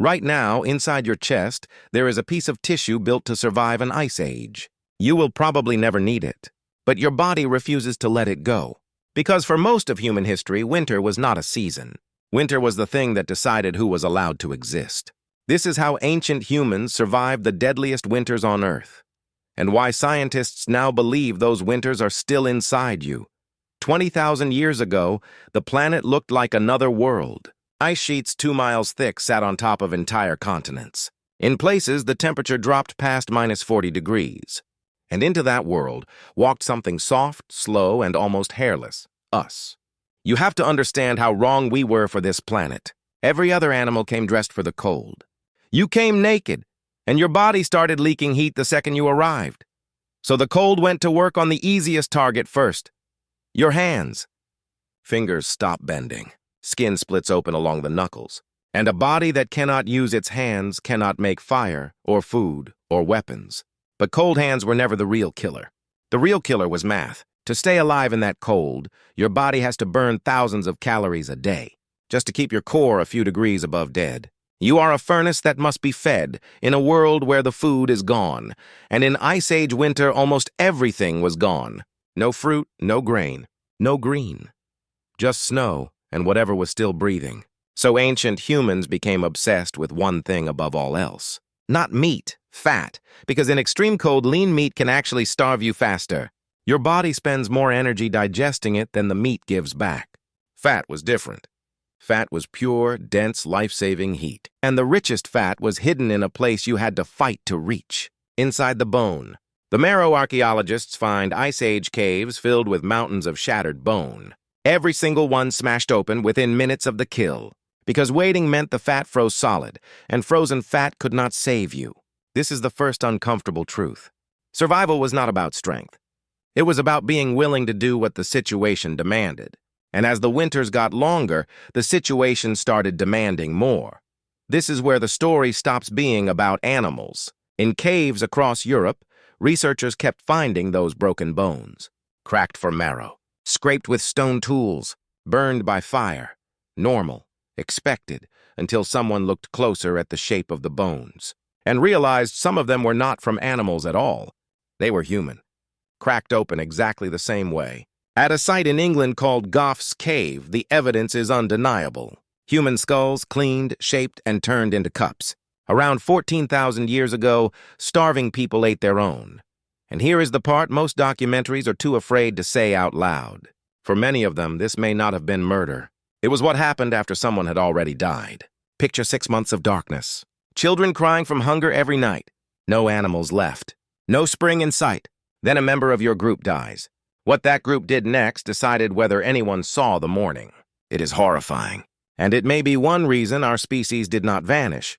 Right now, inside your chest, there is a piece of tissue built to survive an ice age. You will probably never need it, but your body refuses to let it go. Because for most of human history, winter was not a season. Winter was the thing that decided who was allowed to exist. This is how ancient humans survived the deadliest winters on Earth, and why scientists now believe those winters are still inside you. 20,000 years ago, the planet looked like another world. Ice sheets 2 miles thick sat on top of entire continents. In places, the temperature dropped past -40 degrees. And into that world walked something soft, slow, and almost hairless, us. You have to understand how wrong we were for this planet. Every other animal came dressed for the cold. You came naked, and your body started leaking heat the second you arrived. So the cold went to work on the easiest target first. Your hands. Fingers stop bending. Skin splits open along the knuckles. And a body that cannot use its hands cannot make fire, or food, or weapons. But cold hands were never the real killer. The real killer was math. To stay alive in that cold, your body has to burn thousands of calories a day, just to keep your core a few degrees above dead. You are a furnace that must be fed in a world where the food is gone. And in Ice Age winter, almost everything was gone. No fruit, no grain, no green. Just snow and whatever was still breathing. So ancient humans became obsessed with one thing above all else. Not meat, fat, because in extreme cold, lean meat can actually starve you faster. Your body spends more energy digesting it than the meat gives back. Fat was different. Fat was pure, dense, life-saving heat. And the richest fat was hidden in a place you had to fight to reach, inside the bone. The marrow archaeologists find Ice Age caves filled with mountains of shattered bone. Every single one smashed open within minutes of the kill, because waiting meant the fat froze solid, and frozen fat could not save you. This is the first uncomfortable truth. Survival was not about strength. It was about being willing to do what the situation demanded. And as the winters got longer, the situation started demanding more. This is where the story stops being about animals. In caves across Europe, researchers kept finding those broken bones, cracked for marrow, scraped with stone tools, burned by fire. Normal, expected, until someone looked closer at the shape of the bones and realized some of them were not from animals at all. They were human, cracked open exactly the same way. At a site in England called Gough's Cave, the evidence is undeniable. Human skulls cleaned, shaped, and turned into cups. Around 14,000 years ago, starving people ate their own. And here is the part most documentaries are too afraid to say out loud. For many of them, this may not have been murder. It was what happened after someone had already died. Picture 6 months of darkness. Children crying from hunger every night. No animals left. No spring in sight. Then a member of your group dies. What that group did next decided whether anyone saw the morning. It is horrifying. And it may be one reason our species did not vanish.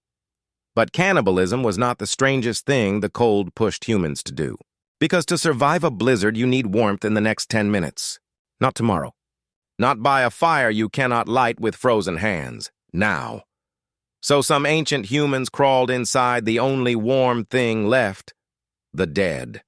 But cannibalism was not the strangest thing the cold pushed humans to do. Because to survive a blizzard, you need warmth in the next 10 minutes. Not tomorrow. Not by a fire you cannot light with frozen hands. Now. So some ancient humans crawled inside the only warm thing left, the dead.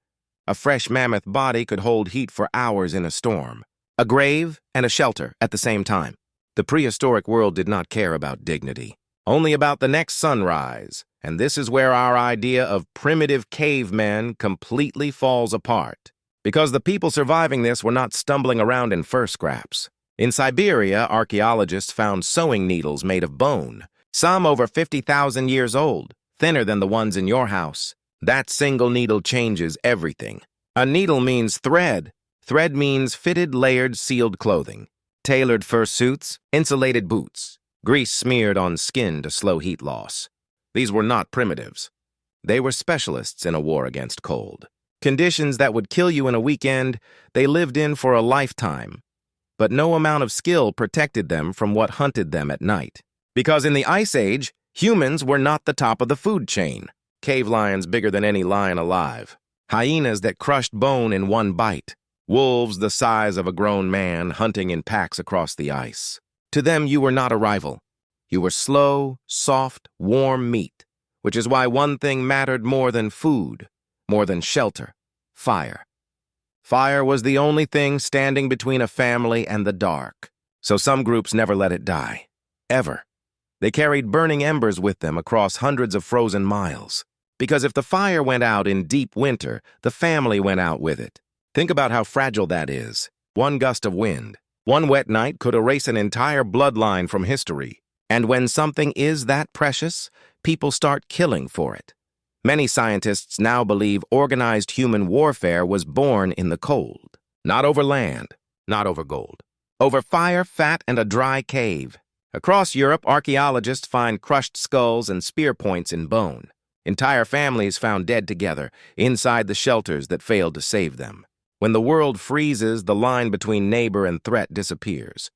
A fresh mammoth body could hold heat for hours in a storm. A grave and a shelter at the same time. The prehistoric world did not care about dignity, only about the next sunrise. And this is where our idea of primitive cavemen completely falls apart. Because the people surviving this were not stumbling around in fur scraps. In Siberia, archaeologists found sewing needles made of bone, some over 50,000 years old, thinner than the ones in your house. That single needle changes everything. A needle means thread. Thread means fitted, layered, sealed clothing. Tailored fur suits, insulated boots, grease smeared on skin to slow heat loss. These were not primitives. They were specialists in a war against cold. Conditions that would kill you in a weekend, they lived in for a lifetime. But no amount of skill protected them from what hunted them at night. Because in the Ice Age, humans were not the top of the food chain. Cave lions bigger than any lion alive. Hyenas that crushed bone in one bite. Wolves the size of a grown man hunting in packs across the ice. To them, you were not a rival. You were slow, soft, warm meat, which is why one thing mattered more than food, more than shelter: fire. Fire was the only thing standing between a family and the dark. So some groups never let it die. Ever. They carried burning embers with them across hundreds of frozen miles. Because if the fire went out in deep winter, the family went out with it. Think about how fragile that is. One gust of wind, one wet night could erase an entire bloodline from history. And when something is that precious, people start killing for it. Many scientists now believe organized human warfare was born in the cold. Not over land, not over gold. Over fire, fat, and a dry cave. Across Europe, archaeologists find crushed skulls and spear points in bone. Entire families found dead together, inside the shelters that failed to save them. When the world freezes, the line between neighbor and threat disappears.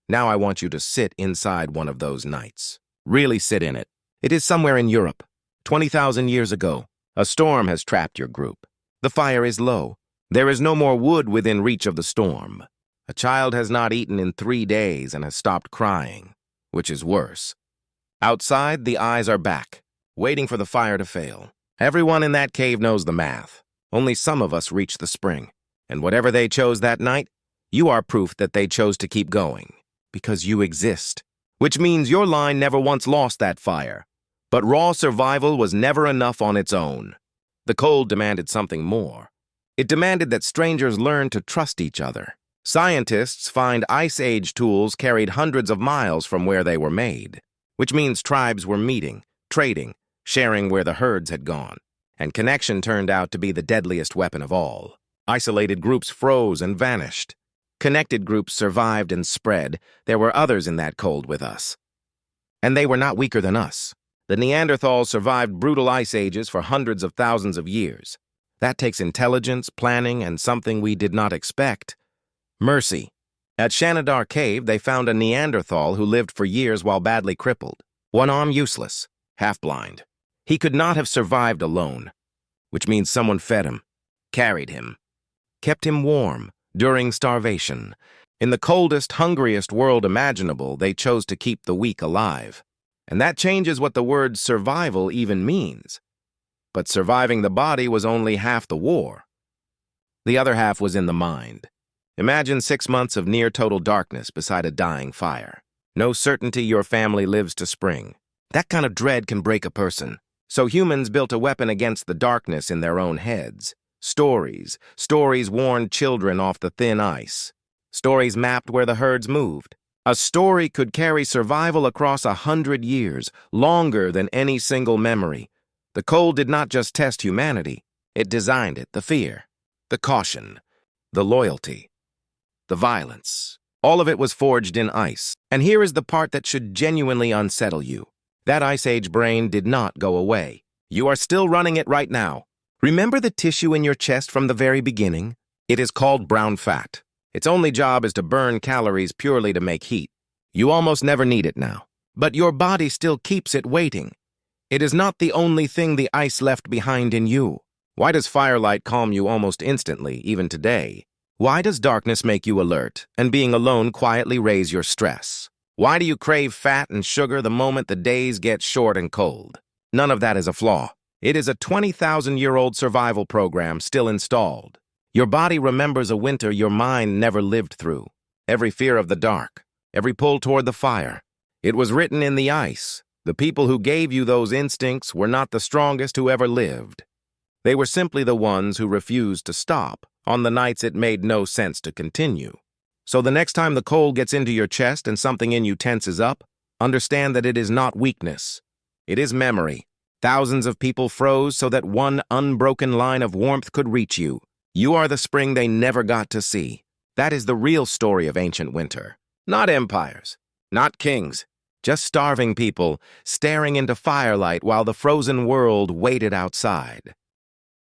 Now I want you to sit inside one of those nights. Really sit in it. It is somewhere in Europe. 20,000 years ago, a storm has trapped your group. The fire is low. There is no more wood within reach of the storm. A child has not eaten in 3 days and has stopped crying, which is worse. Outside, the eyes are back, waiting for the fire to fail. Everyone in that cave knows the math. Only some of us reach the spring. And whatever they chose that night, you are proof that they chose to keep going, because you exist. Which means your line never once lost that fire. But raw survival was never enough on its own. The cold demanded something more. It demanded that strangers learn to trust each other. Scientists find Ice Age tools carried hundreds of miles from where they were made, which means tribes were meeting, trading, sharing where the herds had gone. And connection turned out to be the deadliest weapon of all. Isolated groups froze and vanished. Connected groups survived and spread. There were others in that cold with us. And they were not weaker than us. The Neanderthals survived brutal ice ages for hundreds of thousands of years. That takes intelligence, planning, and something we did not expect. Mercy. At Shanidar Cave, they found a Neanderthal who lived for years while badly crippled. One arm useless, half-blind. He could not have survived alone, which means someone fed him, carried him, kept him warm during starvation. In the coldest, hungriest world imaginable, they chose to keep the weak alive. And that changes what the word survival even means. But surviving the body was only half the war. The other half was in the mind. Imagine 6 months of near-total darkness beside a dying fire. No certainty your family lives to spring. That kind of dread can break a person. So humans built a weapon against the darkness in their own heads. Stories. Stories warned children off the thin ice. Stories mapped where the herds moved. A story could carry survival across 100 years, longer than any single memory. The cold did not just test humanity. It designed it, the fear, the caution, the loyalty, the violence. All of it was forged in ice. And here is the part that should genuinely unsettle you. That Ice Age brain did not go away. You are still running it right now. Remember the tissue in your chest from the very beginning? It is called brown fat. Its only job is to burn calories purely to make heat. You almost never need it now. But your body still keeps it waiting. It is not the only thing the ice left behind in you. Why does firelight calm you almost instantly, even today? Why does darkness make you alert, and being alone quietly raise your stress? Why do you crave fat and sugar the moment the days get short and cold? None of that is a flaw. It is a 20,000-year-old survival program still installed. Your body remembers a winter your mind never lived through. Every fear of the dark, every pull toward the fire. It was written in the ice. The people who gave you those instincts were not the strongest who ever lived. They were simply the ones who refused to stop on the nights it made no sense to continue. So the next time the cold gets into your chest and something in you tenses up, understand that it is not weakness. It is memory. Thousands of people froze so that one unbroken line of warmth could reach you. You are the spring they never got to see. That is the real story of ancient winter. Not empires, not kings, just starving people staring into firelight while the frozen world waited outside.